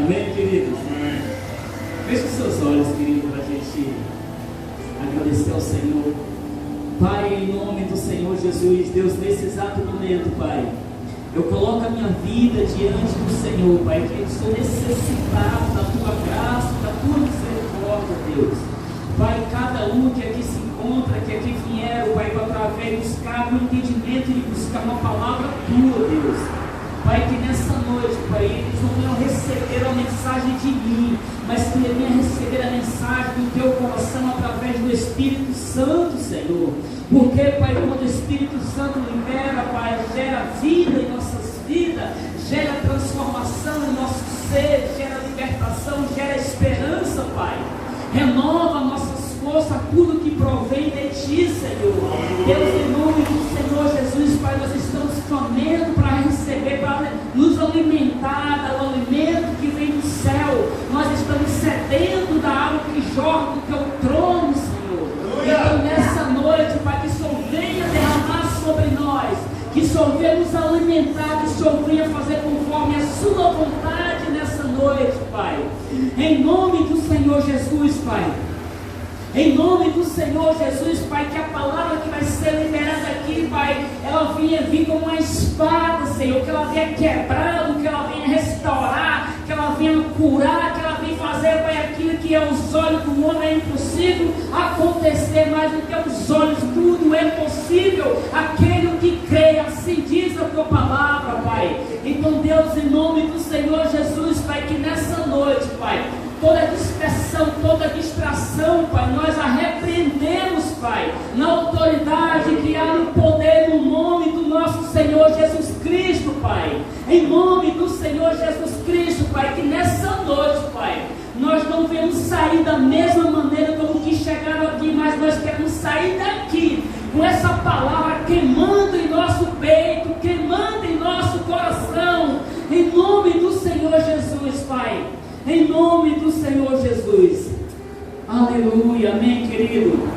Amém, queridos? Feche os seus olhos, querido, para a gente agradecer ao Senhor. Pai, em nome do Senhor Jesus, Deus, nesse exato momento, Pai, eu coloco a minha vida diante do Senhor, Pai, que eu sou necessitado da Tua graça, da Tua misericórdia, Deus. Pai, cada um que aqui se encontra, que aqui vieram, Pai, para através buscar o entendimento e buscar uma palavra Tua, Deus. Pai, que nessa noite, Pai, eles não venham receber a mensagem de mim, mas que eles venham receber a mensagem do Teu coração através do Espírito Santo, Senhor. Porque, Pai, quando o Espírito Santo libera, Pai, gera vida em nossas vidas, gera transformação em nosso ser, gera libertação, gera esperança, Pai. Renova nossas forças, tudo que provém de Ti, Senhor. Deus, em nome do Senhor Jesus, Pai, nós estamos clamando para receber, para nos alimentar do alimento que vem do céu. Nós estamos sedendo da água que jorra do Teu trono, Senhor. Então, nessa noite, Pai, que o Senhor venha derramar sobre nós, que o Senhor venha nos alimentar, que o Senhor venha fazer conforme a Sua vontade nessa noite, Pai. Em nome do Senhor Jesus, Pai. Em nome do Senhor Jesus, Pai, que a palavra que vai ser liberada aqui, Pai, ela venha vir como uma espada, Senhor, que ela venha quebrando, que ela venha restaurar, que ela venha curar, que ela venha fazer, Pai, aquilo que aos olhos do homem é impossível acontecer, mas no Teus olhos tudo é possível, aquele que crê, assim diz a Tua palavra, Pai. Então, Deus, em nome do Senhor Jesus, Pai, que nessa noite, Pai, toda dispersão, toda distração, Pai, nós a repreendemos, Pai, na autoridade que há no poder, no nome do nosso Senhor Jesus Cristo, Pai. Em nome do Senhor Jesus Cristo, Pai, que nessa noite, Pai, nós não vamos sair da mesma maneira como que chegaram aqui, mas nós queremos sair daqui com essa palavra queimando em nosso peito, queimando em nosso coração, em nome do Senhor Jesus, Pai. Em nome do Senhor Jesus. Aleluia. Amém, querido.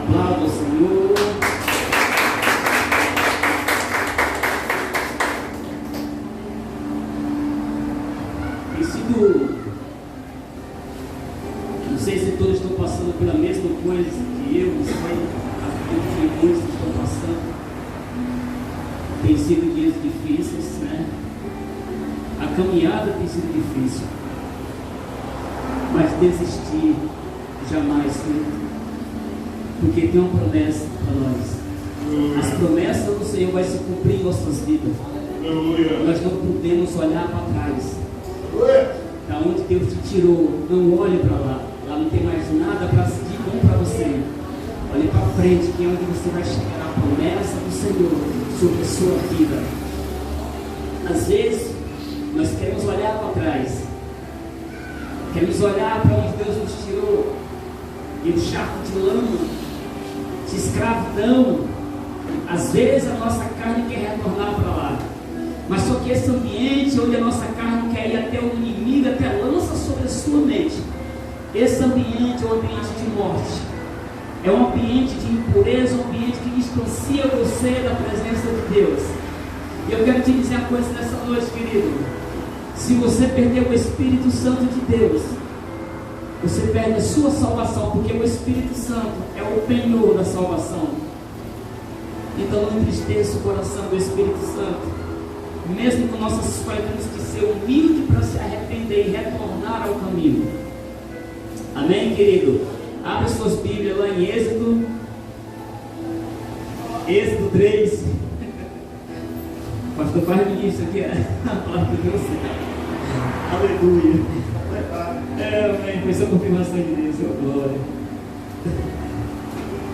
Aplauda o Senhor. Tem sido, não sei se todos estão passando pela mesma coisa que eu, não sei, que muitos estão passando. Tem sido dias difíceis, né? A caminhada tem sido difícil, mas desistir jamais, porque tem uma promessa para nós. As promessas do Senhor vai se cumprir em nossas vidas. Nós não podemos olhar para trás. Da onde Deus te tirou, não olhe para lá. Lá não tem mais nada para seguir bom para você. Olhe para frente, que é onde você vai chegar a promessa do Senhor sobre a sua vida. Às vezes nós queremos olhar para trás, queremos olhar para onde Deus nos tirou, de um charco de lama, de escravidão. Às vezes a nossa carne quer retornar para lá, mas só que esse ambiente onde a nossa carne quer ir até o inimigo, até lança sobre a sua mente, esse ambiente é um ambiente de morte, é um ambiente de impureza, um ambiente que distancia você da presença de Deus. E eu quero te dizer uma coisa nessa noite, querido. Se você perder o Espírito Santo de Deus, você perde a sua salvação, porque o Espírito Santo é o penhor da salvação. Então não entristeça o coração do Espírito Santo. Mesmo com nossas escolhas, temos que ser humildes para se arrepender e retornar ao caminho. Amém, querido? Abre suas Bíblias lá em Êxodo 3. Pastor, faz isso aqui, a palavra de Deus. Aleluia. Amém. Foi só confirmação de Deus, glória.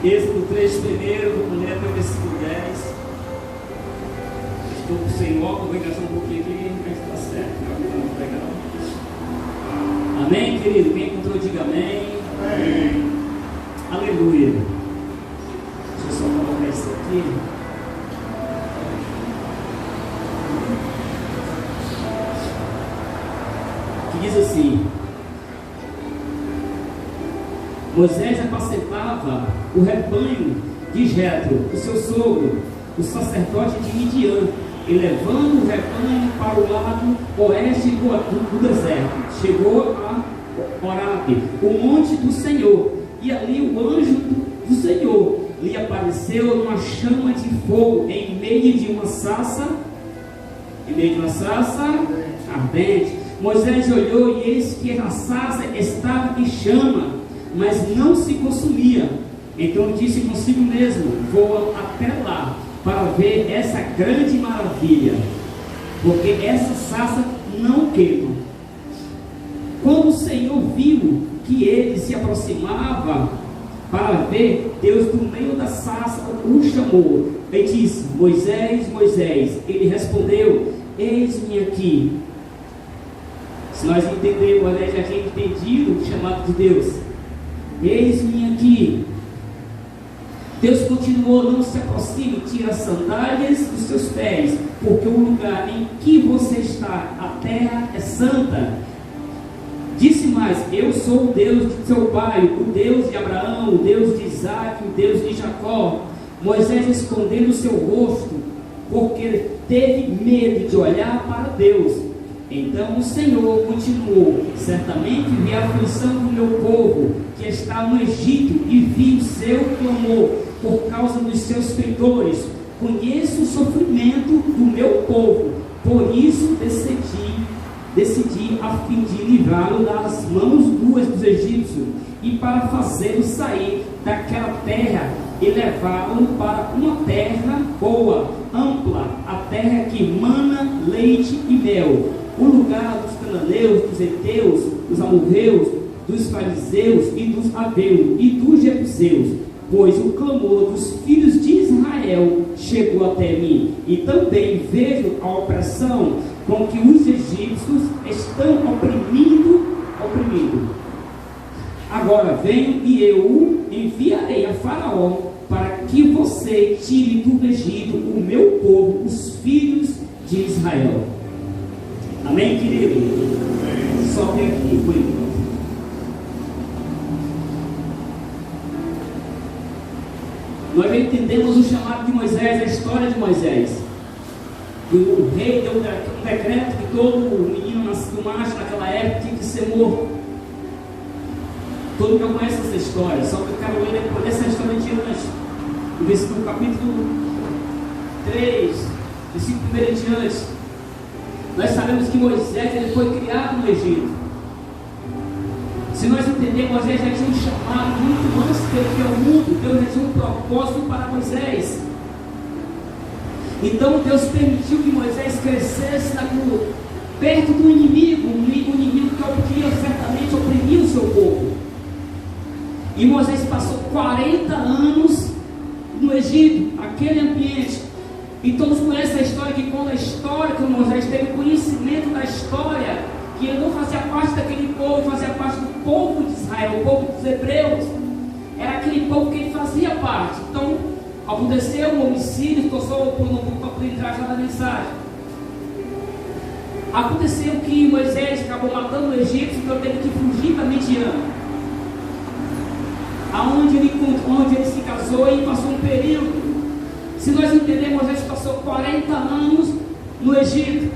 Êxodo 3 primeiro, vou ler até o versículo 10. Estou sem óculos, vou encaixar um pouquinho aqui, mas está certo. Amém, querido? Quem encontrou, diga amém. Amém. Aleluia. Deixa eu só colocar isso aqui. Que diz assim: Moisés apacentava o rebanho de Jetro, o seu sogro, o sacerdote de Midian, e levando o rebanho para o lado oeste do deserto, chegou a Orabe, o monte do Senhor, e ali o anjo do Senhor lhe apareceu numa chama de fogo em meio de uma sarça ardente. Moisés olhou e eis que a sarça estava em chama, mas não se consumia. Então disse consigo mesmo: vou até lá para ver essa grande maravilha, porque essa sarça não queima. Quando o Senhor viu que ele se aproximava para ver, Deus do meio da sarça o chamou e disse: Moisés, Moisés. Ele respondeu: eis-me aqui. Se nós entendemos, já tinha entendido o chamado de Deus. Eis-me aqui. Deus continuou: não se aproxime, tira as sandálias dos seus pés, porque o lugar em que você está, a terra é santa. Disse mais: eu sou o Deus de seu pai, o Deus de Abraão, o Deus de Isaac, o Deus de Jacó. Moisés escondendo o seu rosto, porque teve medo de olhar para Deus. Então o Senhor continuou: certamente vi a aflição do meu povo, que está no Egito, e vi o seu clamor por causa dos seus feitores. Conheço o sofrimento do meu povo, por isso decidi a fim de livrá-lo das mãos dos egípcios, e para fazê-lo sair daquela terra e levá-lo para uma terra boa, ampla, a terra que mana leite e mel, o lugar dos cananeus, dos heteus, dos amorreus, dos fariseus e dos aveus e dos jebuseus, pois o clamor dos filhos de Israel chegou até mim, e também vejo a opressão com que os egípcios estão oprimindo. Agora venho e eu o enviarei a Faraó, para que você tire do Egito o meu povo, os filhos de Israel. Amém, querido? Só tem aqui, por enquanto. Nós já entendemos o chamado de Moisés, a história de Moisés. O rei deu um decreto que todo menino nascido macho naquela época tinha que ser morto. Todo mundo conhece essa história, só que eu quero ler depois essa história de antes. No capítulo 3, versículo 1 em diante. Nós sabemos que Moisés ele foi criado no Egito. Se nós entendermos, Moisés já tinha um chamado muito antes que ele veio ao mundo. Deus já tinha um propósito para Moisés. Então Deus permitiu que Moisés crescesse perto do inimigo, um inimigo que queria certamente oprimir o seu povo. E Moisés passou 40 anos no Egito, aquele ambiente. E todos conhecem a história, que quando Moisés teve conhecimento da história, que ele não fazia parte daquele povo, fazia parte do povo de Israel, o povo dos hebreus, era aquele povo que ele fazia parte. Então aconteceu um homicídio, estou só por entrar já na mensagem. Aconteceu que Moisés acabou matando o egípcio, então teve que fugir para Midian, onde ele se casou e passou um período. Se nós entendermos, Moisés passou 40 anos no Egito.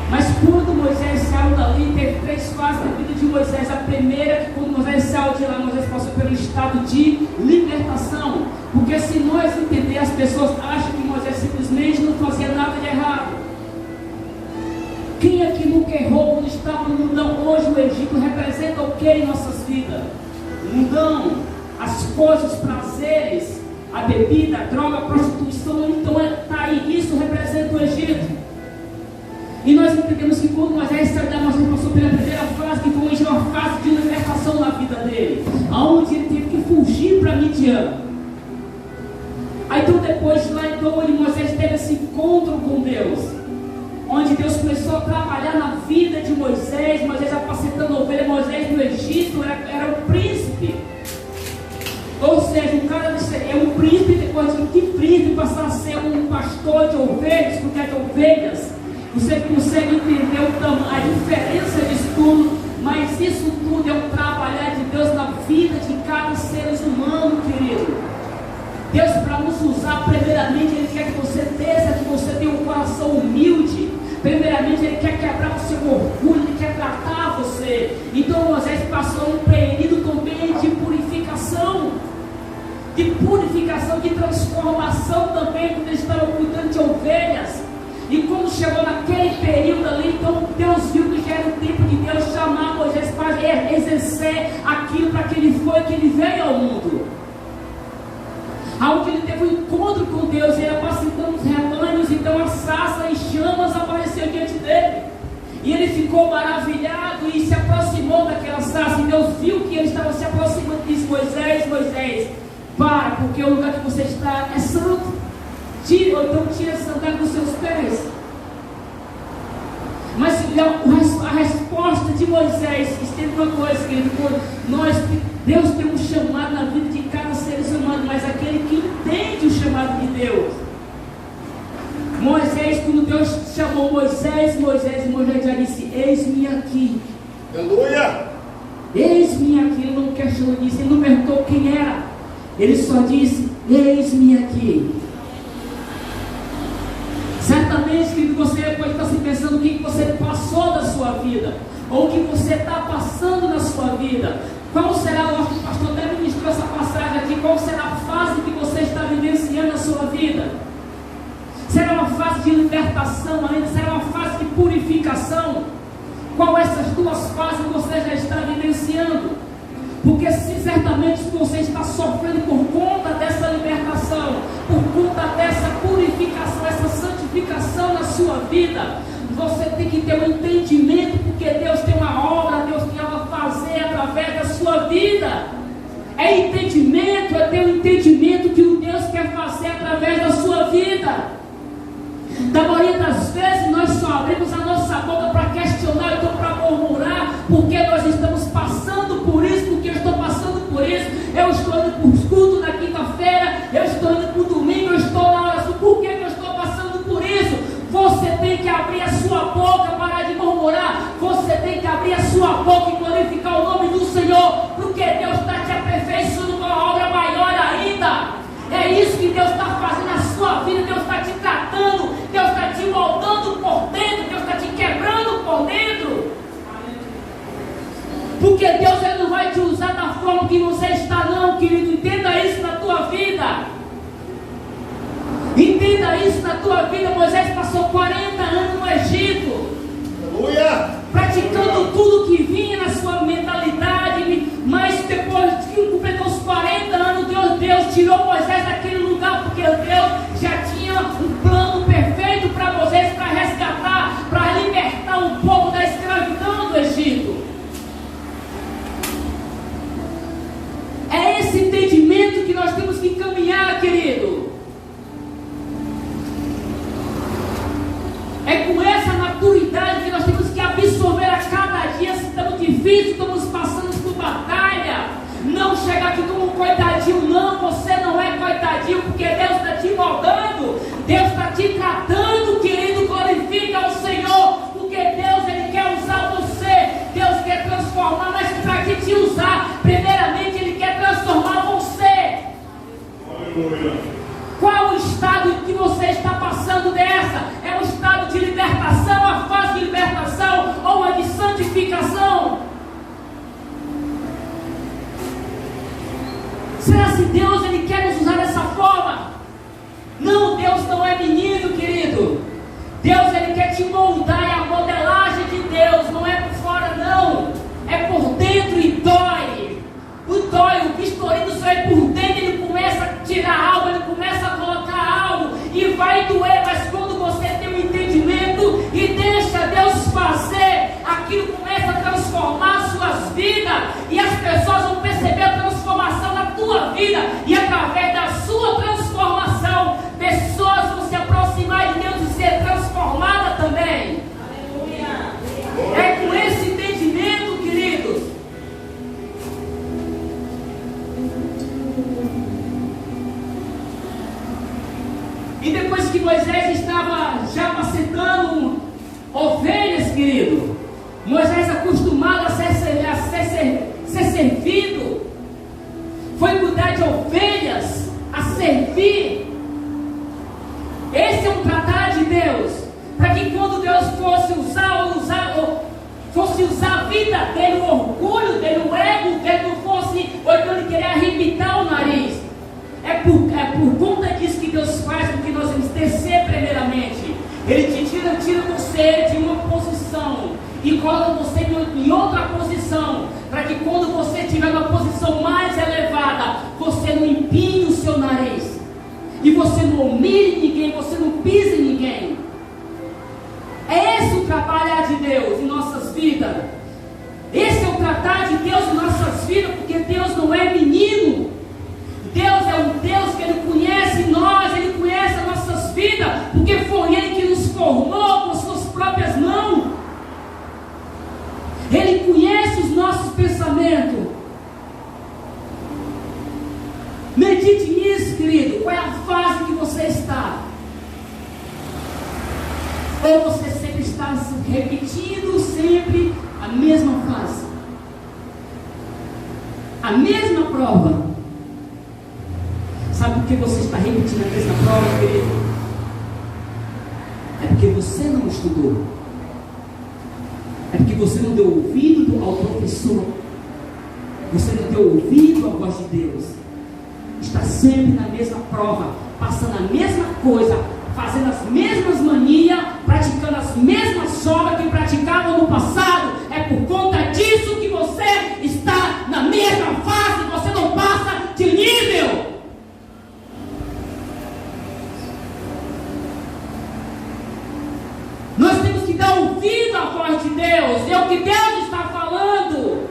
Mas quando Moisés saiu dali, teve 3 fases na vida de Moisés. A primeira, que quando Moisés saiu de lá, Moisés passou pelo estado de libertação. Porque se nós entendermos, as pessoas acham que Moisés simplesmente não fazia nada de errado. Quem aqui nunca errou quando estava no mundão? Hoje o Egito representa o que em nossas vidas? O mundão, as coisas, os prazeres, a bebida, a droga, a prostituição. Então está aí, isso representa o Egito. E nós entendemos que quando Moisés saiu da Moisés passou pela primeira fase, que foi uma fase de libertação na vida dele, aonde ele teve que fugir para Midian. Aí então depois de lá, Moisés teve esse encontro com Deus, onde Deus começou a trabalhar na vida de Moisés. Moisés apacentando ovelha. Moisés no Egito era um príncipe, ou seja, um cara é um príncipe. Depois de que príncipe passar a ser um pastor de ovelhas, cuidar de ovelhas. Você consegue entender a diferença disso tudo, mas isso tudo é o trabalhar de Deus na vida de cada ser humano, querido. Deus, para nos usar, primeiramente, Ele quer que você desça, que você tem um coração humilde, primeiramente Ele quer quebrar o seu orgulho, Ele quer tratar você. Então Moisés passou um período também de purificação, de transformação também, quando ele estava cuidando de ovelhas. E quando chegou naquele período ali, então Deus viu que já era o tempo de Deus chamar Moisés para exercer aquilo para que ele veio ao mundo. Aonde ele teve um encontro com Deus, ele apacentando os rebanhos, então a sarça em chamas apareceu diante dele. E ele ficou maravilhado e se aproximou daquela sarça. E Deus viu que ele estava se aproximando e disse: Moisés, Moisés, para, porque o lugar que você está é santo. Tira, ou então tira a sandália dos seus pés. Mas a resposta de Moisés, tem uma coisa, querido, Deus tem um chamado na vida de cada ser humano, mas aquele que entende o chamado de Deus. Moisés, quando Deus chamou Moisés já disse: eis-me aqui. Aleluia! Eis-me aqui. Ele não questionou disso, ele não perguntou quem era, ele só disse: eis-me aqui. Certamente, querido, você pode estar se pensando o que você passou da sua vida, ou o que você está passando na sua vida. Qual será, eu acho que o pastor até ministrou essa passagem aqui, qual será a fase que você está vivenciando na sua vida? Será uma fase de libertação ainda? Será uma fase de purificação? Qual essas duas fases você já está vivenciando? Porque se certamente você está sofrendo por conta dessa libertação, por conta dessa purificação, essa santificação na sua vida, você tem que ter um entendimento, porque Deus tem uma obra, Deus tem algo a fazer através da sua vida. É entendimento, é ter um entendimento que o Deus quer fazer através da sua vida. Da maioria das vezes nós só abrimos a nossa boca para questionar, então para murmurar, porque nós estamos passando por isso, porque eu estou passando por isso, eu estou indo para o culto na quinta-feira, eu estou indo para o domingo, eu estou na oração, por que eu estou passando por isso? Você tem que abrir a sua boca, parar de murmurar, você tem que abrir a sua boca e glorificar o nome do Senhor, porque Deus está te aperfeiçoando com uma obra maior ainda. É isso que Deus está fazendo na sua vida. Deus está te tratando, Deus está te moldando por dentro, Deus está te quebrando por dentro. Porque Deus Ele não vai te usar da forma que você está, não, querido. Entenda isso na tua vida. Entenda isso na tua vida. Moisés passou 40 anos no Egito. Aleluia! Praticando tudo que vinha na sua mentalidade, mas depois que completou os 40 anos, Deus tirou Moisés daquele lugar, porque Deus já tinha um plano perfeito para Moisés, para resgatar, para libertar o povo da escravidão do Egito. É esse entendimento que nós temos que caminhar, querido. É com essa maturidade que nós temos que absorver a cada dia. Se estamos difíceis, estamos passando por batalha, não chegar aqui como um coitadinho, não. Você não é coitadinho, porque Deus está te moldando, Deus está te tratando, querido. Glorifica o Senhor, porque Deus Ele quer usar você, Deus quer transformar, mas para que te usar, primeiramente Ele quer transformar você. Aleluia! Qual o estado que você está passando dessa? É um estado de libertação, a fase de libertação, ou a de santificação? Será que Deus Ele quer nos usar dessa forma? Não, Deus não é menino, querido. Deus Ele quer te moldar, e a modelagem de Deus não é por fora, não. É por dentro e dói. O vistorinho do Senhor é por dentro. Ele começa a tirar algo, ele começa a colocar algo, e vai doer, mas quando você tem um entendimento e deixa Deus fazer, aquilo começa a transformar suas vidas, e as pessoas vão perceber a transformação na tua vida, e através da sua transformação, pessoas vão se aproximar de Deus e ser transformadas também. Aleluia! É com esse entendimento, queridos. E depois que Moisés estava já apacentando ovelhas, querido, Moisés, acostumado a ser servido, foi cuidar de ovelhas, a servir. Esse é um tratar de Deus. ira dele, o orgulho dele, o ego dele não fosse, ou então ele querer arrebitar o nariz. É por conta disso que Deus faz com que nós vamos descer primeiramente. Ele te tira você de uma posição e coloca você em outra posição, para que quando você estiver numa posição mais elevada, você não empine o seu nariz, e você não humilhe ninguém, você não pise ninguém. É esse o trabalhar de Deus em nossas vidas. Esse é o tratar de Deus em nossas vidas, porque Deus não é menino. Deus é um Deus que Ele conhece nós, Ele conhece as nossas vidas, porque foi Ele que nos formou com suas próprias mãos. Ele conhece os nossos pensamentos. Medite nisso, querido. Qual é a fase que você está? Ou você sempre está repetindo sempre a mesma fase, a mesma prova? Sabe por que você está repetindo a mesma prova, querido? É porque você não estudou. É porque você não deu ouvido ao professor. Você não deu ouvido à voz de Deus. Está sempre na mesma prova, passando a mesma coisa, fazendo as mesmas manias, praticando as mesmas obras que praticava no passado. É por conta disso que você está na mesma fase, você não passa de nível. Nós temos que dar ouvido à voz de Deus, é o que Deus está falando.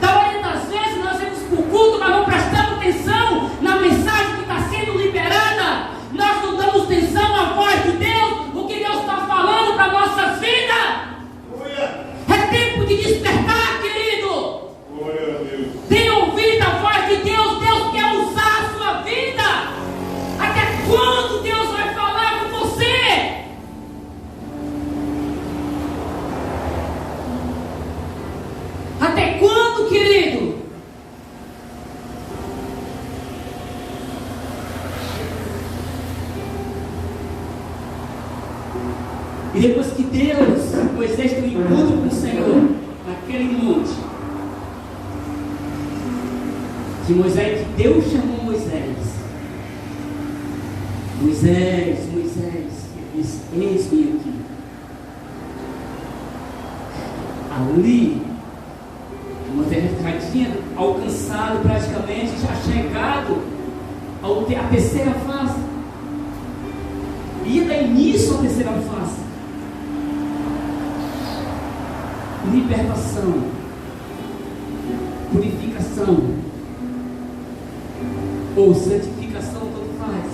Da maioria das vezes nós vamos para o culto, mas não prestamos atenção na mensagem que está sendo liberada. Nós não damos atenção à voz de Deus, o que Deus está falando para a nossa vida. É tempo de despertar, querido. Tenha ouvido a voz de Deus. Deus quer usar a sua vida. Até quando Deus vai falar com você? Até quando, querido? E depois que Moisés teve um encontro com o Senhor, naquele monte, que Deus chamou Moisés. Moisés, ele disse: eis-me aqui. Ali, Moisés já tinha alcançado praticamente, já chegado à terceira fase. Ia dar início à terceira fase. Libertação, purificação ou santificação, tanto faz.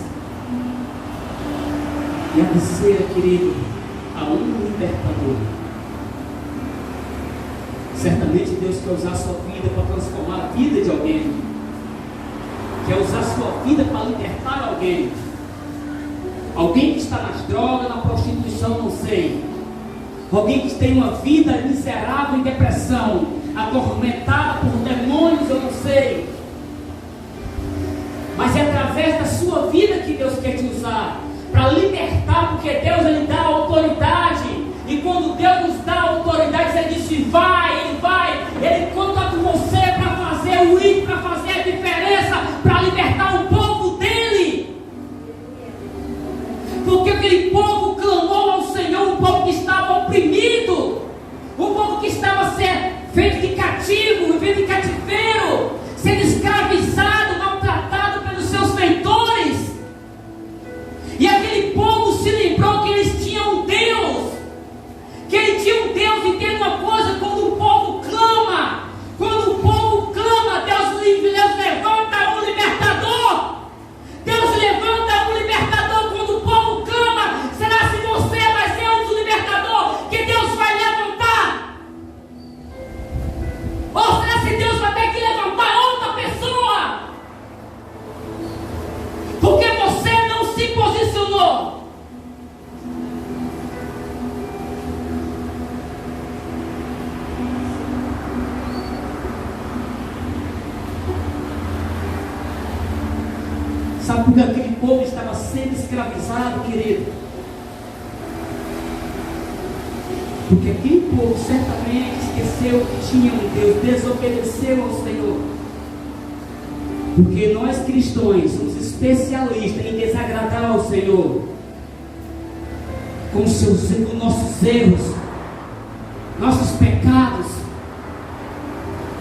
E a terceira, querido, a um libertador. Certamente Deus quer usar a sua vida para transformar a vida de alguém, quer usar a sua vida para libertar alguém. Alguém que está nas drogas, na prostituição, não sei. Alguém que tem uma vida miserável em depressão, atormentada por demônios, eu não sei. Mas é através da sua vida que Deus quer te usar para libertar, porque Deus, Ele dá autoridade. E quando Deus nos dá autoridade, Ele disse: vai, Ele conta com você para fazer o ir, para fazer a diferença, para libertar o povo dEle. Porque aquele povo clamou ao Senhor, um povo que estava oprimido, um povo que estava sendo feito de cativo, vivendo de cativeiro, sendo escravizado, maltratado pelos seus feitores. E aquele povo se lembrou que eles tinham um Deus, que ele tinha um Deus. E tem uma coisa: quando o povo clama, Deus levanta um libertador. Deus levanta um libertador quando o povo clama. Será se você vai ser um libertador que Deus vai levantar? Ou será se Deus vai ter que levantar outra pessoa? Porque você não se posicionou. Sabe por que aquele povo estava sendo escravizado, querido? Porque aquele povo certamente esqueceu que tinha um Deus, desobedeceu ao Senhor. Porque nós cristãos somos especialistas em desagradar ao Senhor com os nossos erros, nossos pecados.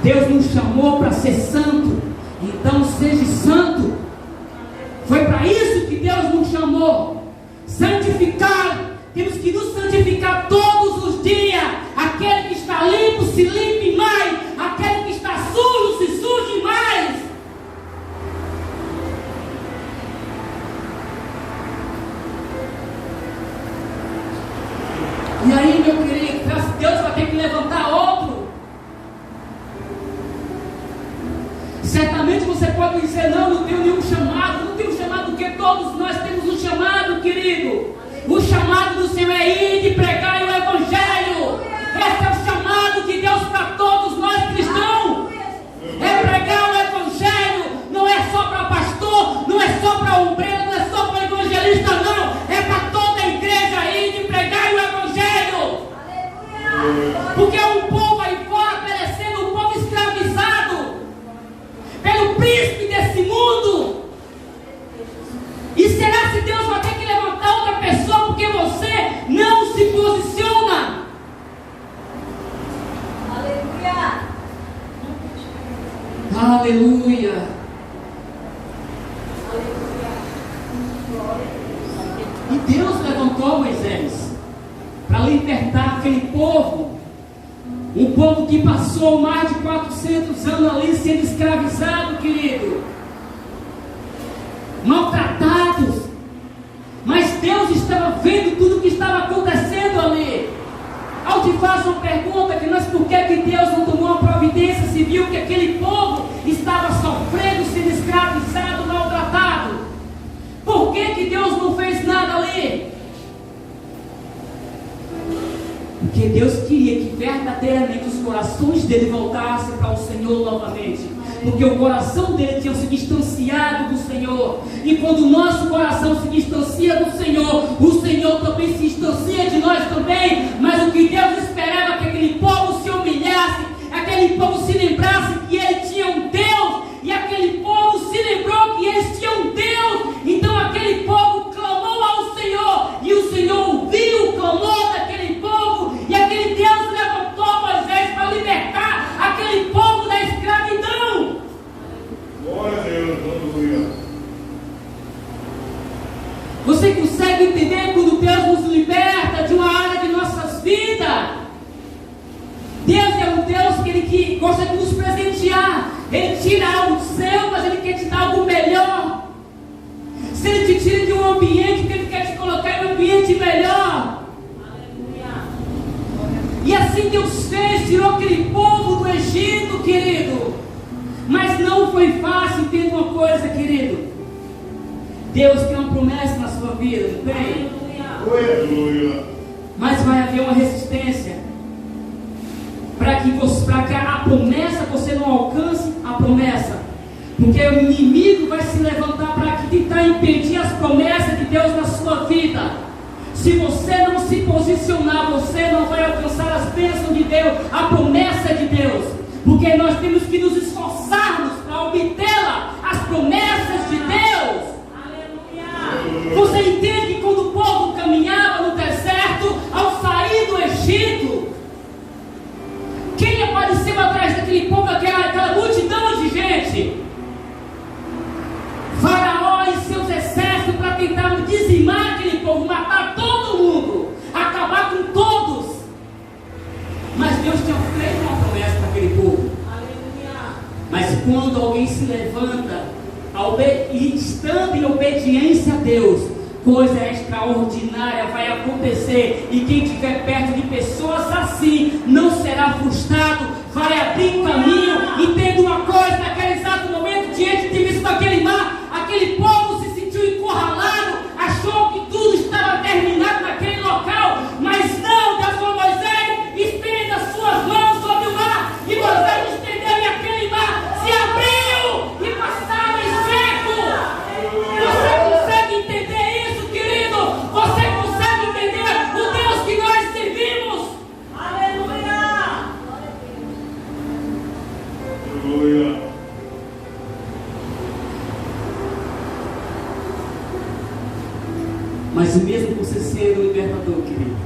Deus nos chamou para ser santo, então seja santo. Foi para isso que Deus nos chamou. Santificar, temos que nos santificar todos os dias. Aquele que está limpo, se limpe mais. Aquele que está sujo, se suje mais. E aí, meu querido, Deus vai ter que levantar outro. Certamente você pode dizer, não tenho nenhum chamado. Não tenho chamado, porque todos nós temos um chamado, querido. O chamado do Senhor é ir e pregar o Evangelho. Esse é o chamado de Deus para todos nós cristãos. É pregar o Evangelho. Não é só para pastor, não é só para obreiro, não é só para evangelista, não. É para toda a igreja ir e pregar o Evangelho. Porque é um povo aí fora perecendo, um povo escravizado pelo príncipe desse mundo. E será se Deus vai ter que levantar outra pessoa porque você não se posiciona? Aleluia! Aleluia! E Deus levantou Moisés para libertar aquele povo. Um povo que passou mais de 400 anos ali sendo escravizado, querido. Maltratados. Mas Deus estava vendo tudo o que estava acontecendo ali. Ao te faço uma pergunta, mas por que Deus não tomou uma providência se viu que aquele povo estava sofrendo, sendo escravizado, maltratado? Por que Deus não fez nada ali? Porque Deus queria que verdadeiramente os corações dele voltassem para o Senhor novamente. Porque o coração dele tinha se distanciado do Senhor. E quando o nosso coração se distancia do Senhor, o Senhor também se distancia de nós também. Mas o que Deus esperava é que aquele povo se humilhasse, aquele povo se lembrasse que ele tinha um Deus. E aquele povo se lembrou que eles tinham um Deus. Então aquele povo clamou ao Senhor. E o Senhor ouviu o clamor daquele povo. E aquele Deus levantou Moisés para libertar aquele povo da escravidão. Glória a Deus, aleluia. Você consegue entender quando Deus nos liberta de uma área de nossas vidas? Deus é um Deus que gosta de nos presentear. Ele tira algo seu, mas Ele quer te dar algo melhor. Se Ele te tira de um ambiente, Ele quer te colocar em um ambiente melhor. E assim Deus fez, tirou aquele povo do Egito, querido. Mas não foi fácil. Entenda uma coisa, querido. Deus tem uma promessa na sua vida, não tem? Aleluia. Mas vai haver uma resistência para que a promessa, você não alcance a promessa. Porque o inimigo vai se levantar para tentar impedir as promessas de Deus na sua vida. Se você não se posicionar, você não vai alcançar as bênçãos de Deus, a promessa de Deus. Porque nós temos que nos esforçarmos para obtê-la, as promessas de Deus. Aleluia. Você entende que quando o povo caminhava no deserto, ao sair do Egito, quem apareceu atrás daquele povo, aquela multidão de gente? Faraó e seus exércitos para tentar dizimar aquele povo, matar todo mundo, acabar com todos. Mas Deus tinha feito uma promessa para aquele povo. Aleluia. Mas quando alguém se levanta, estando em obediência a Deus, coisa extraordinária vai acontecer. E quem estiver perto de pessoas assim não será frustrado, vai abrir caminho. Entenda uma coisa, naquele exato momento, diante de vista daquele mar, aquele povo se sentiu encurralado, achou que tudo estava terminado naquele local. Mas não, Deus falou: Moisés, estenda as suas mãos sobre o mar. E Moisés estendeu, e aquele mar se abriu e passava em seco. Você consegue entender isso, querido? Você consegue entender o Deus que nós servimos? Mas mesmo você sendo o libertador, querido,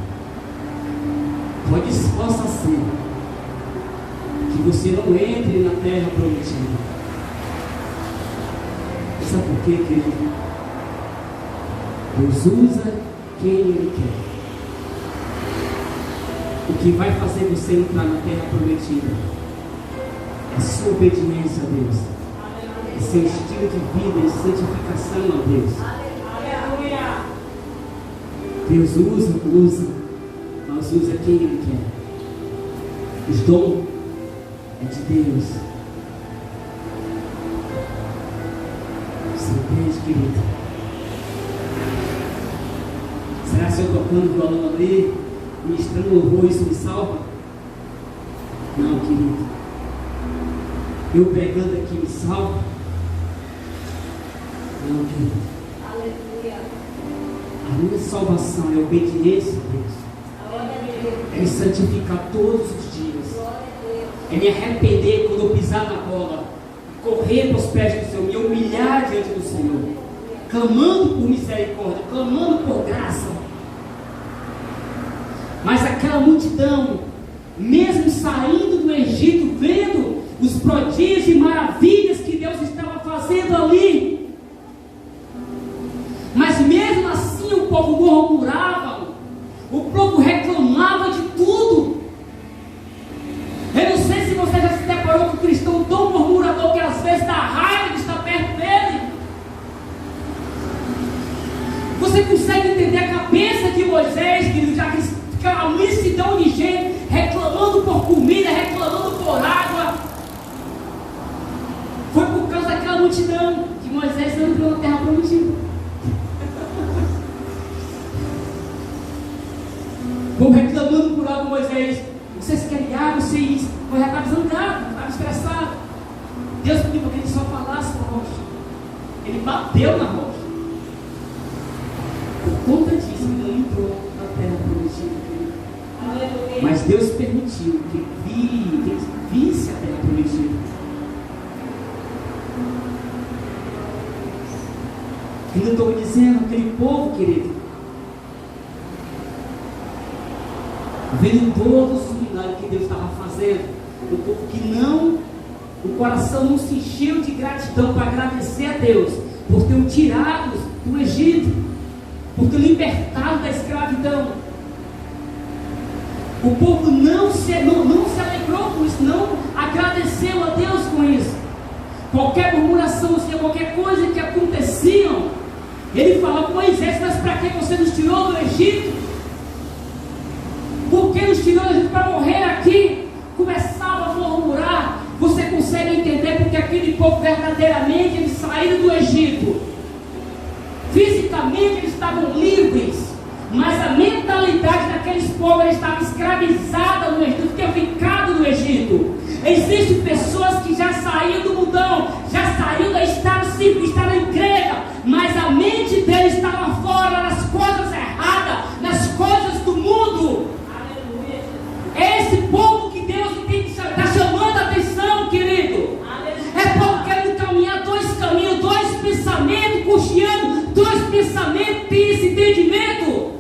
possa ser que você não entre na terra prometida. Sabe por quê, querido? Deus usa quem Ele quer. O que vai fazer você entrar na terra prometida é sua obediência a Deus, é seu estilo de vida, é santificação a Deus. Deus usa, mas usa quem Ele quer. Os dons é de Deus. Você entende, querido? Será que eu tocando violão ali, ministrando louvor, isso me salva? Não, querido. Eu pregando aqui me salva? Não, querido. Aleluia. A minha salvação é obediência a Deus. É me santificar todos os dias. É me arrepender quando eu pisar na bola. Correr para os pés do Senhor, me humilhar diante do Senhor, clamando por misericórdia, clamando por graça. Mas aquela multidão, mesmo saindo do Egito, vendo os prodígios e maravilhas que Deus estava fazendo ali, mas mesmo assim o povo murmurava, o povo reclamava de tudo. Eu não sei se você já se deparou com um cristão tão murmurador que às vezes dá raiva de estar perto dele. Você consegue entender a cabeça de Moisés, querido, já que aquela multidão de gente reclamando por comida, reclamando por água? Foi por causa daquela multidão que Moisés não entrou na terra prometida. Vou reclamando por água, Moisés. Vocês querem água? Vocês já estavam zangado, estavam estressados. Deus pediu para que ele só falasse com a rocha. Ele bateu na rocha. Por conta disso, ele não entrou na terra prometida. Mas Deus permitiu que ele visse a terra prometida. E não estou dizendo, aquele povo, querido, vendo todos os milagres que Deus estava fazendo, o povo que não, o coração não se encheu de gratidão para agradecer a Deus por ter o tirado do Egito, por ter libertado da escravidão. O povo não se alegrou com isso, não agradeceu a Deus com isso. Qualquer murmuração, seja qualquer coisa que acontecia, ele falava com Moisés: mas para que você nos tirou do Egito? Por que nos tirou do Egito para morrer aqui? Começava a murmurar. Você consegue entender porque aquele povo verdadeiramente eles saíram do Egito. Fisicamente eles estavam livres, mas a mentalidade daqueles povos estava escravizada no Egito, tinha ficado no Egito. Existem pessoas que já saíram do mundão, já saíram da estado simples, estado em grega, mas a mente deles estava fora, nas coisas erradas, nas coisas do mundo. Aleluia. É esse povo que Deus está chamando a atenção, querido. Aleluia. É povo querendo caminhar dois caminhos, dois pensamentos, cocheando dois pensamentos, tem esse entendimento.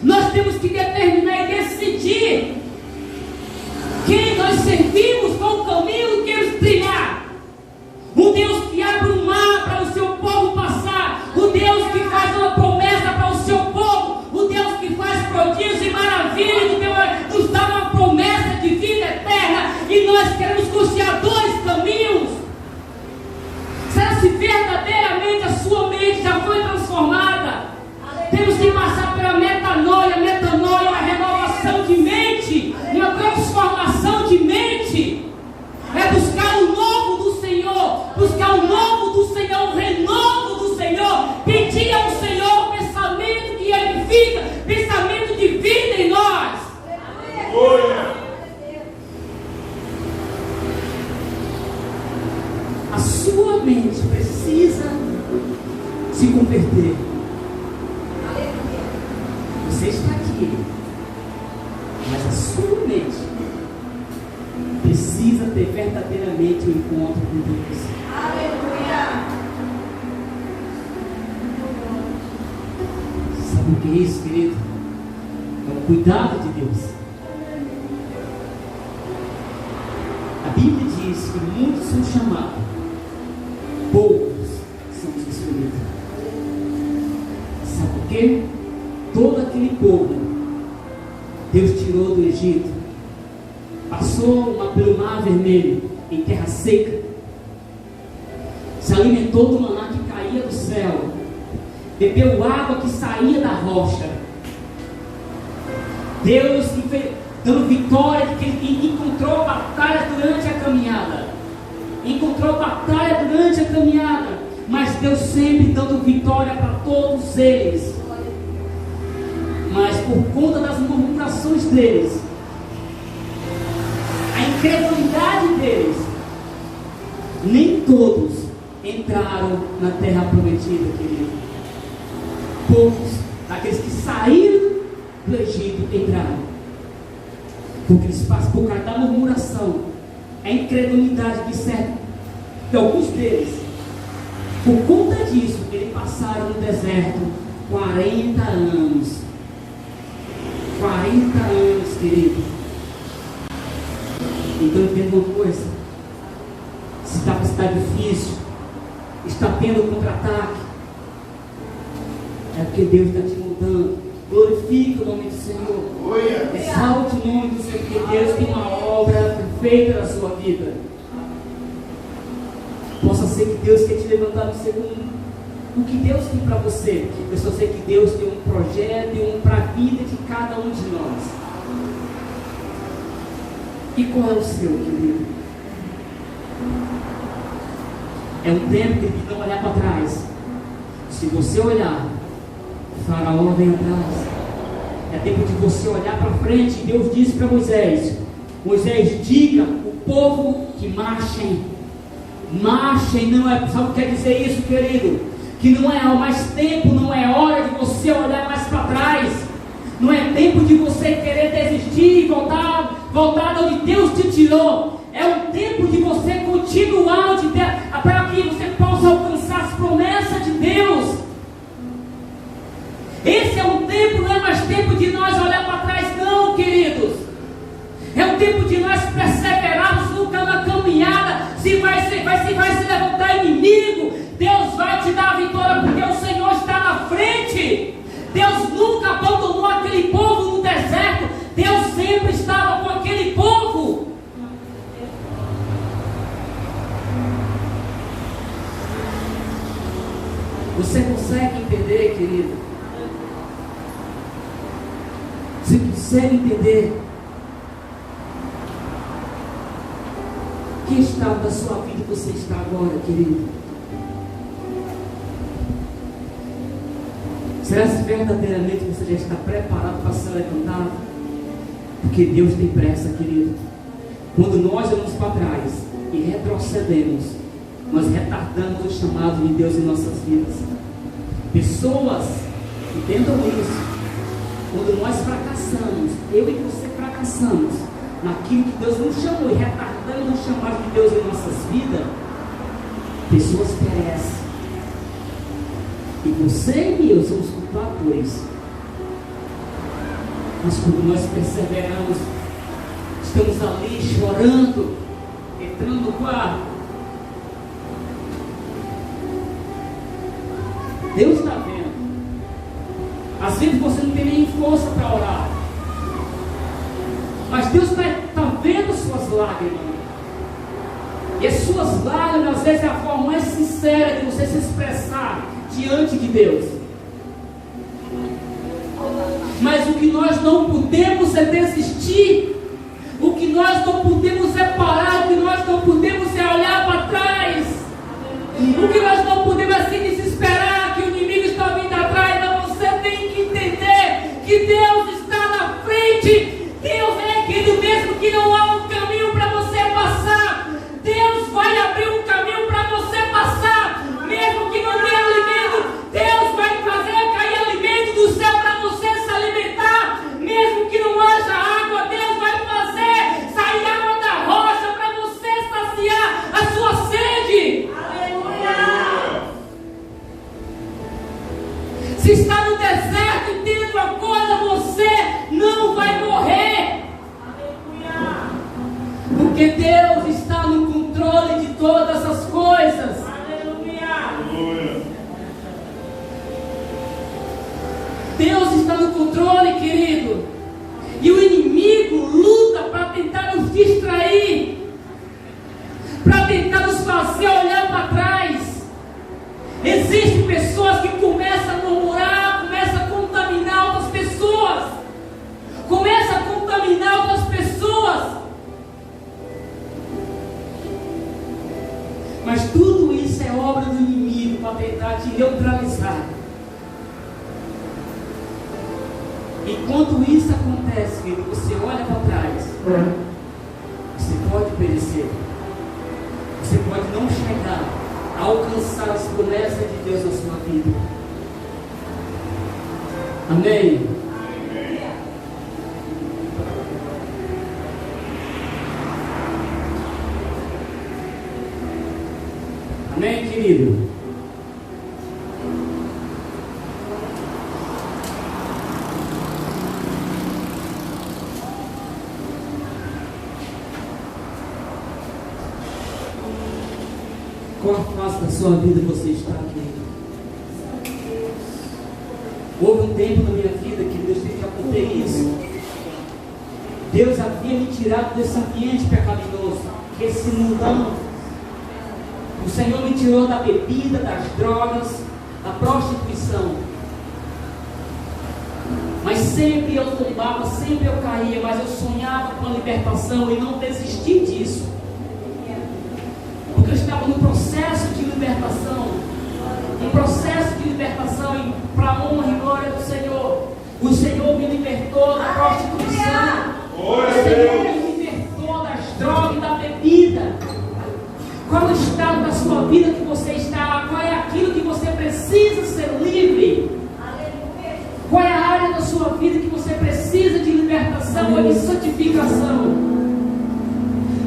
Nós temos que determinar e decidir quem nós servimos, qual o caminho que queremos trilhar. Um Deus que abre um mar para o seu povo passar, o Deus que faz uma promessa para o seu povo, o Deus que faz prodígios e maravilhas, nos dá uma promessa de vida eterna, e nós queremos costear dois caminhos. Será se verdadeiramente a sua mente já foi transformada? Temos que passar pela metanoia, uma renovação de mente, uma transformação de mente. É buscar o novo do Senhor, buscar o novo do Senhor, o renovo do Senhor, pedir ao Senhor o pensamento que edifica, pensamento de vida em nós. A sua mente precisa se converter. Você está aqui, mas a sua mente precisa ter verdadeiramente um encontro com Deus. Aleluia! Sabe por que isso, querido? É o cuidado de Deus. A Bíblia diz que muitos são chamados, poucos são os escolhidos. Sabe por quê? Todo aquele povo, Deus tirou do Egito, passou pelo mar vermelho, em terra seca, se alimentou do maná que caía do céu, bebeu água que saía da rocha. Deus dando vitória, que ele encontrou batalha durante a caminhada, mas Deus sempre dando vitória para todos eles. Mas por conta das murmurações deles, a incredulidade deles, nem todos entraram na terra prometida, querido. Poucos daqueles que saíram do Egito entraram, porque eles passam por causa da murmuração, a incredulidade de alguns deles. Por conta disso, eles passaram no deserto 40 anos. 40 anos, querido. Então entenda uma coisa: se está difícil, está tendo contra-ataque, é porque Deus está te mudando. Glorifique o nome do Senhor. Exalte o nome do Senhor, porque Deus tem uma obra perfeita na sua vida. Possa ser que Deus quer te levantar no segundo. O que Deus tem para você? Eu só sei que Deus tem um projeto e para a vida de cada um de nós. E qual é o seu, querido? É um tempo de não olhar para trás. Se você olhar, Faraó vem atrás. É tempo de você olhar para frente. Deus disse para Moisés: Moisés, diga o povo que marchem. Marchem, não é. Sabe o que quer dizer isso, querido? Que não é mais tempo, não é hora de você olhar mais para trás. Não é tempo de você querer desistir e voltar de onde Deus te tirou. É um tempo de você continuar para que você possa alcançar as promessas de Deus. Esse é um tempo, não é mais tempo de nós olhar para trás, não, queridos. É um tempo de nós perseverarmos na caminhada. Se vai se levantar inimigo, Deus vai te dar a vitória, porque o Senhor está na frente. Deus nunca abandonou aquele povo no deserto. Deus sempre estava com aquele povo. Você consegue entender, querido? Você consegue entender que estado da sua vida você está agora, querido? Será que verdadeiramente você já está preparado para ser levantado? Porque Deus tem pressa, querido. Quando nós olhamos para trás e retrocedemos, nós retardamos o chamado de Deus em nossas vidas. Pessoas entendam isso. Quando nós fracassamos, eu e você fracassamos naquilo que Deus nos chamou e retardamos o chamado de Deus em nossas vidas, pessoas perecem. E você e eu somos culpadores. Mas quando nós perseveramos, estamos ali chorando, entrando no quarto, Deus está vendo. Às vezes você não tem nem força para orar, mas Deus está vendo suas lágrimas. E as suas lágrimas, às vezes, é a forma mais sincera de você se expressar diante de Deus. Mas o que nós não podemos é desistir. O que nós não podemos é parar. O que nós não podemos é olhar para trás. O que nós não podemos é se desesperar que o inimigo está vindo atrás. Mas você tem que entender que Deus está na frente. Deus é aquele mesmo que não há um caminho para você passar. Deus vai abrir um caminho para você passar. Mesmo que não tenha alimento, Deus vai fazer cair alimento do céu para você se alimentar. Mesmo que não haja água, Deus vai fazer sair água da rocha para você saciar a sua sede. Aleluia! Se está no deserto, Porque Deus está no controle de todas as coisas. Aleluia. Deus está no controle, querido. E o inimigo luta para tentar nos distrair, para tentar nos fazer olhar para trás. Existem pessoas que começam a murmurar, começam a contaminar outras pessoas, começam a contaminar outras pessoas. Mas tudo isso é obra do inimigo para tentar te neutralizar. Enquanto isso acontece, querido, você olha para trás, você pode perecer, você pode não chegar a alcançar as promessas de Deus na sua vida. Amém? Amém, querido? Qual a fase da sua vida você está aqui? Houve um tempo na minha vida que Deus teve que acontecer isso. Deus havia me tirado desse ambiente pecaminoso, esse mundão. O Senhor me tirou da bebida, das drogas, da prostituição. Mas sempre eu tombava, sempre eu caía, mas eu sonhava com a libertação e não desisti disso. Porque eu estava no processo de libertação, para a honra e glória do Senhor. O Senhor me libertou da prostituição, o Senhor me libertou das drogas e da bebida. Qual o estado da sua vida que você está? Qual é aquilo que você precisa ser livre? Qual é a área da sua vida que você precisa de libertação ou de santificação?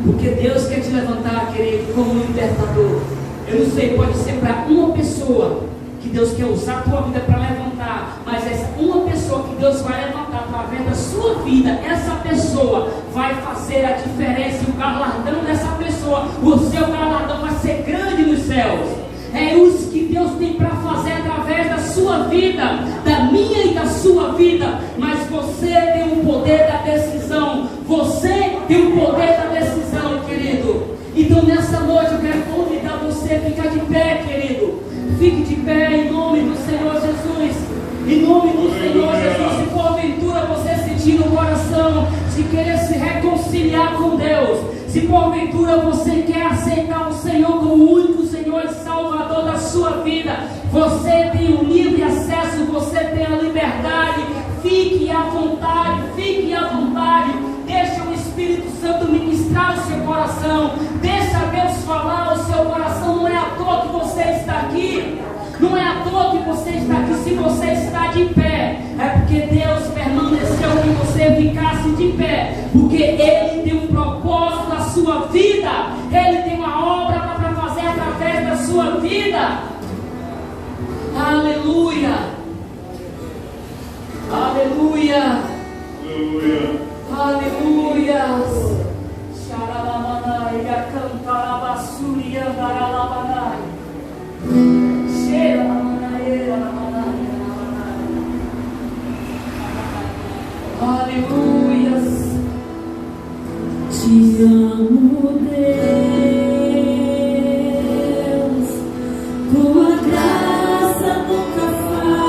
Porque Deus quer te levantar, querido, como um libertador. Eu não sei, pode ser para uma pessoa que Deus quer usar a tua vida para levantar, mas essa uma pessoa que Deus vai levantar através da sua vida, essa pessoa vai fazer a diferença. E o galardão dessa pessoa, o seu galardão vai ser grande nos céus. É isso que Deus tem para fazer através da sua vida, da minha e da sua vida. Mas você tem o poder da decisão. Você tem o poder da decisão, querido. Então nessa noite eu quero convidar você a ficar de pé, querido. Fique de pé em nome do Senhor Jesus. Em nome do Senhor Jesus. Se porventura você sentir no coração de querer se reconciliar com Deus, se porventura você quer aceitar o Senhor como o único Senhor e Salvador da sua vida, você tem o livre acesso, você tem a liberdade. Fique à vontade, fique à vontade. Deixa o Espírito Santo ministrar o seu coração. Deixa Deus falar o seu coração. Não é à toa que você está aqui. Não é à toa que você está aqui. Se você está de pé, é porque Deus permaneceu que você ficasse de pé. Porque Ele tem um propósito na sua vida. Ele tem uma obra para fazer através da sua vida. Aleluia. Aleluia. Aleluia. Aleluia. Xaralamanai, acantarabasuri, andaralamanai. Xeralamanai, alamanai, alamanai. Aleluia. Te amo, Deus. Tua graça nunca falha.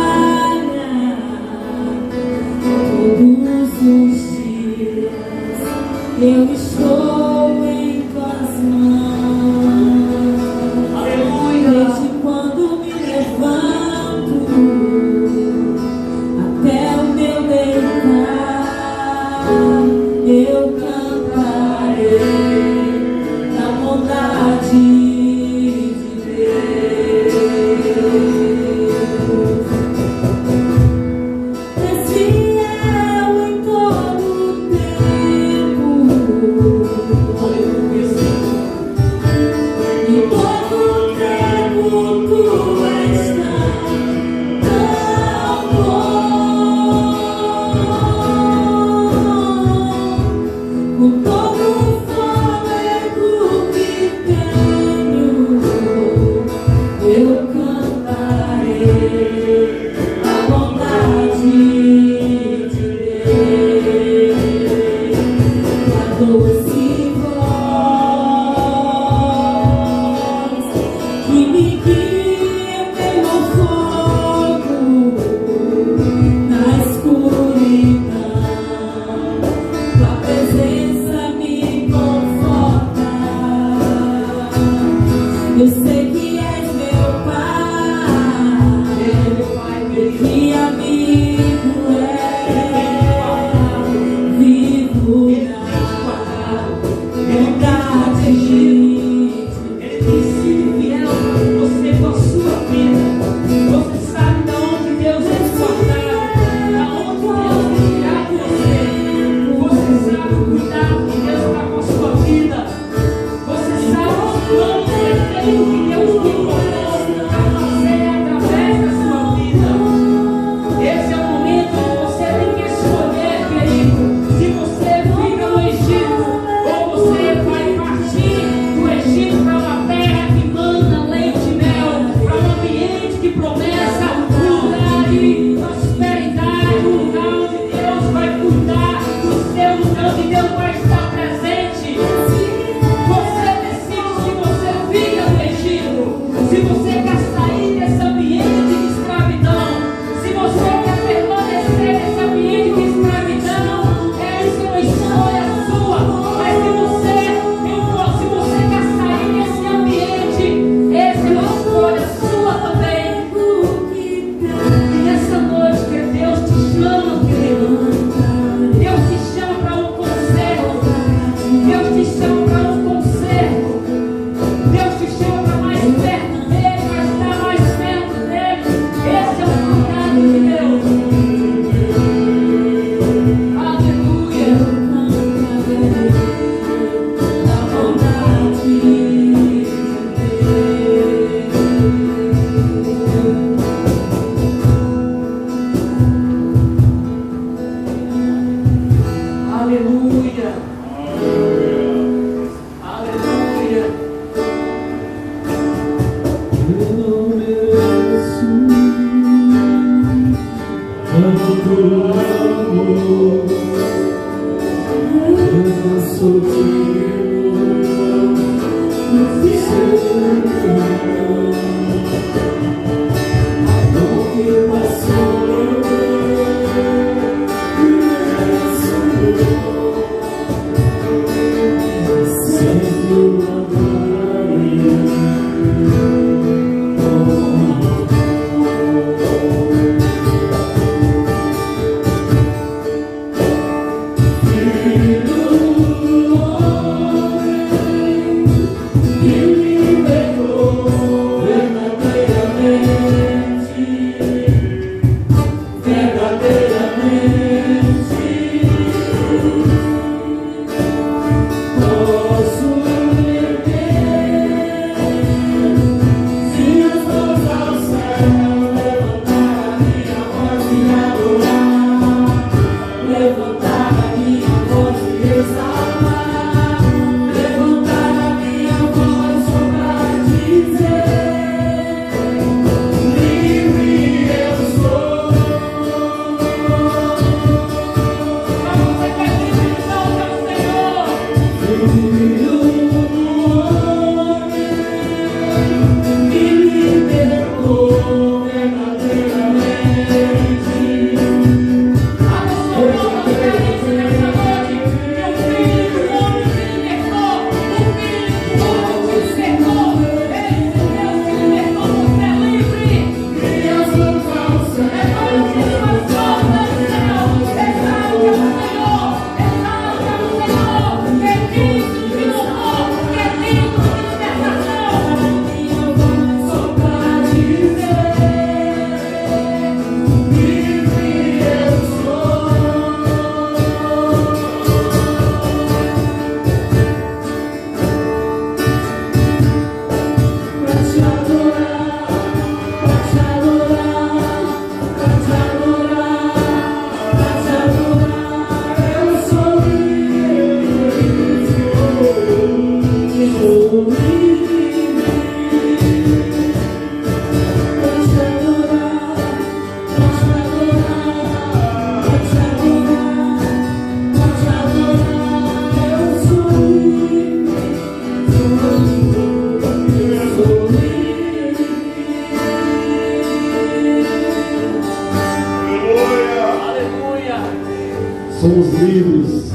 Somos livres,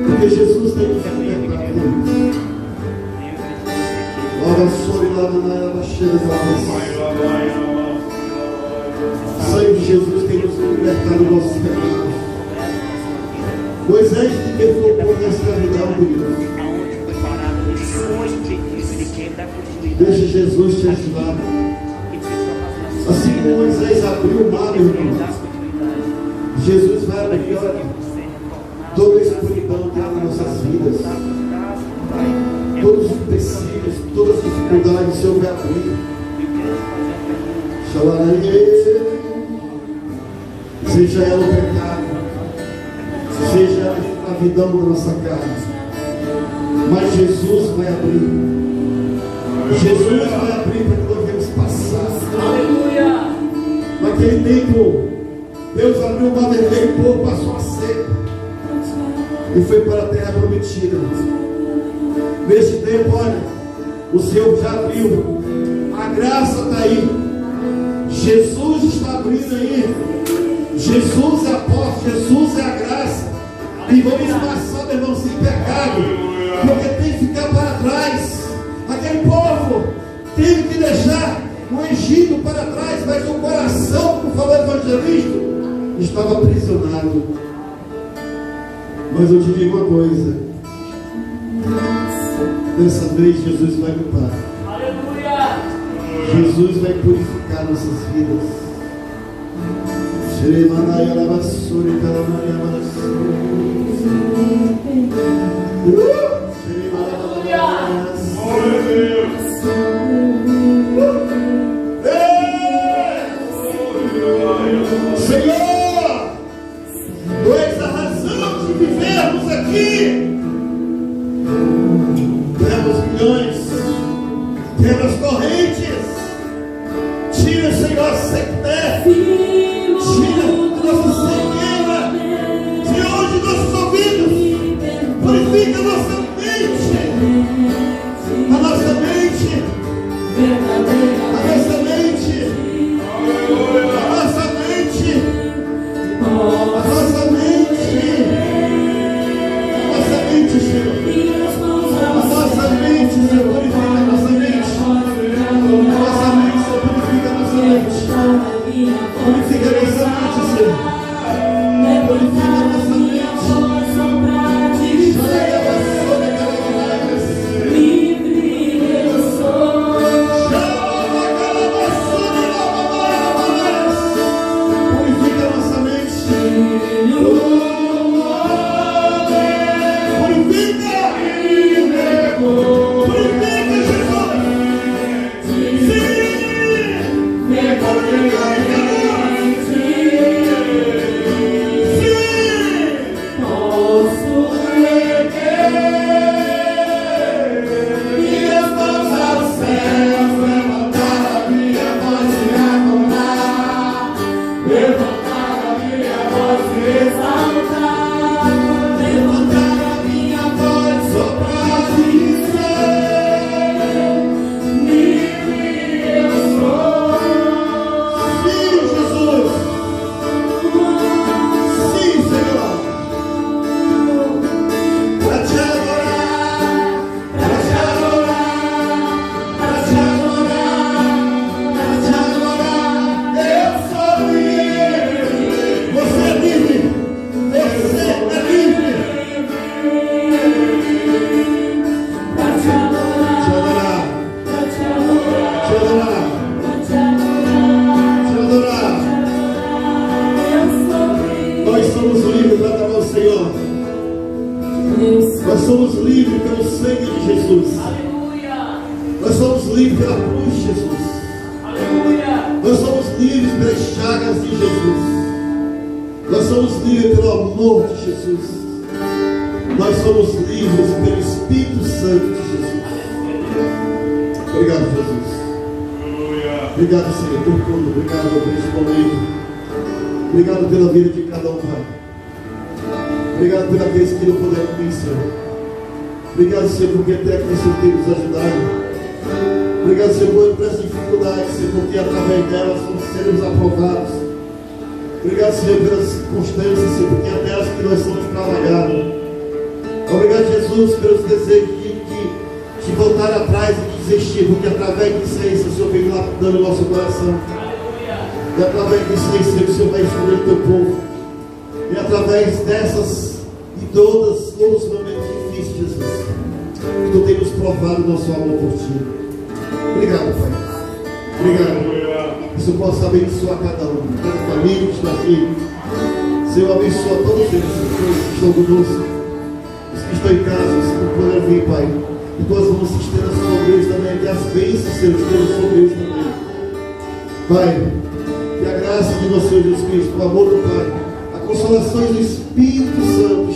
porque Jesus tem que ser libertado. Ora, sobre lá na cheia o sangue de Jesus tem nos libertado do nosso pecado. Moisés libertou por na escravidão do Deus. Deixa Jesus te ajudar. Assim como Moisés abriu o mar, meu irmão, Jesus vai abrir toda a escuridão dentro das nossas vidas. Todos os empecilhos, todas as dificuldades, o Senhor vai abrir. Seja ela o pecado, seja ela a escravidão da nossa carne, mas Jesus vai abrir. Jesus vai abrir para que nós venhamos passar. Aleluia! Naquele tempo, Deus abriu o mar vermelho, o povo passou a seco e foi para a terra prometida. Neste tempo, olha, o Senhor já abriu, a graça está aí, Jesus está abrindo aí, Jesus é a porta, Jesus é a graça, e vamos passar, meu irmão, sem pecado, porque tem que ficar para trás. Aquele povo teve que deixar o Egito para trás, mas o coração, como falou o evangelista, estava aprisionado. Mas eu te digo uma coisa, dessa vez Jesus vai limpar. Aleluia! Jesus vai purificar nossas vidas. Senhor, tu és a razão de vivermos aqui. Temos milhões, temos correntes. Tira, Senhor, a sequidez. Purifica nossa mente, Senhor. Purifica nossa mente. Nós somos livres pelo sangue de Jesus. Aleluia. Nós somos livres pela cruz de Jesus. Aleluia. Nós somos livres pelas chagas de Jesus. Nós somos livres pelo amor de Jesus. Nós somos livres pelo Espírito Santo de Jesus. Obrigado, Jesus. Obrigado, Senhor, por tudo. Obrigado por este momento. Obrigado pela vida de cada um, Pai. Obrigado por aqueles que não puderam vir, Senhor. Obrigado, Senhor, porque até aqui o Senhor tem nos ajudado. Obrigado, Senhor, por essa dificuldade, Senhor, porque através delas nós seremos aprovados. Obrigado, Senhor, pelas circunstâncias, Senhor, porque é delas que nós somos trabalhados. Obrigado, Jesus, pelos desejos de voltar atrás e de desistir, porque através disso aí, Senhor, o Senhor vem lapidando o nosso coração. E através disso aí, Senhor, o Senhor vai instruindo o teu povo. E através dessas e todos os momentos difíceis, Jesus, que tu tem nos provado o nosso amor por ti. Obrigado, Pai. Obrigado. Que o Senhor possa abençoar cada um, cada família que está aqui. Senhor, abençoa todos eles, Senhor, que estão conosco, os que estão em casa, os que não puderam vir, Pai. Que nós vamos se estender sobre eles também, que as bênçãos, Senhor, estejam sobre eles também. Pai, que a graça de nosso Senhor Jesus Cristo, o amor do Pai, consolações do Espírito Santo